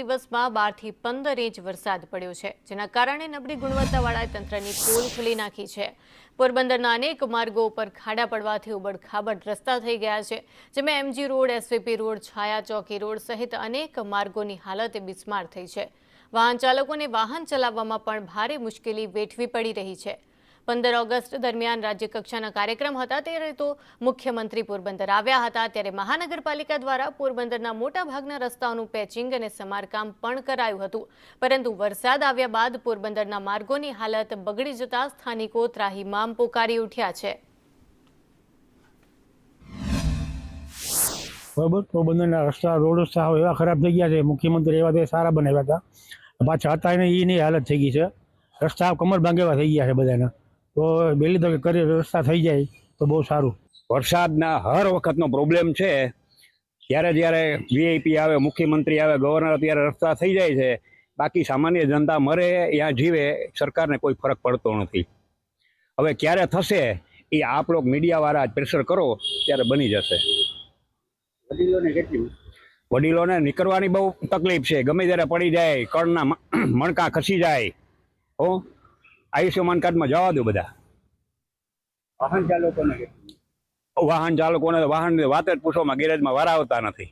દિવસમાં 12 થી 15 ઇંચ વરસાદ પડ્યો છે, જેના કારણે નબળી ગુણવત્તાવાળા તંત્રની પોલ ખોલી નાખી છે। પોરબંદરના અનેક માર્ગો ઉપર ખાડા પડવાથી ઉબડખાબડ રસ્તા થઈ ગયા છે, જેમાં એમજી રોડ, એસવીપી રોડ, છાયા ચોકી રોડ સહિત અનેક માર્ગોની હાલત બિસ્માર થઈ છે। વાહન ચાલકોને વાહન ચલાવવામાં પણ ભારે મુશ્કેલી વેઠવી પડી રહી છે। 15 ઓગસ્ટ દરમિયાન રાજ્યકક્ષાના કાર્યક્રમ હતા, ત્યારે તો મુખ્યમંત્રી પોરબંદર આવ્યા હતા, ત્યારે મહાનગરપાલિકા દ્વારા પોરબંદરના મોટાભાગના રસ્તાઓનું પેચિંગ અને સમારકામ પણ કરાયું હતું, પરંતુ વરસાદ આવ્યા બાદ પોરબંદરના માર્ગોની હાલત બગડી જતા સ્થાનિકો ત્રાહિમામ પોકારી ઉઠ્યા છે। પોરબંદરના રસ્તા રોડ રસ્તા એવા ખરાબ થઈ ગયા છે। મુખ્યમંત્રી એવા તે સારા બનાવ્યા હતા, પાછા હતા એને એની હાલત થઈ ગઈ છે। રસ્તા કમર ભાંગેવા થઈ ગયા છે બધાના, તો વહેલી તકે કરી રસ્તા થઈ જાય તો બહુ સારું। વરસાદના હર વખતનો પ્રોબ્લેમ છે। જ્યારે વીઆઈપી આવે, મુખ્યમંત્રી આવે, ગવર્નર, ત્યારે રસ્તા થઈ જાય છે। બાકી સામાન્ય જનતા મરે યા જીવે, સરકારને કોઈ ફરક પડતો નથી। હવે ક્યારે થશે એ આપ લોકો મીડિયાવાળા પ્રેશર કરો ત્યારે બની જશે। વડીલોને નીકળવાની બહુ તકલીફ છે, ગમે ત્યારે પડી જાય, કળના મણકા ખસી જાય। હો, આયુષ્યમાન કાર્ડમાં જવા દો બધા। વાહન ચાલકોને વાહન વાત જ પૂછોમાં, ગેરેજમાં વારા આવતા નથી।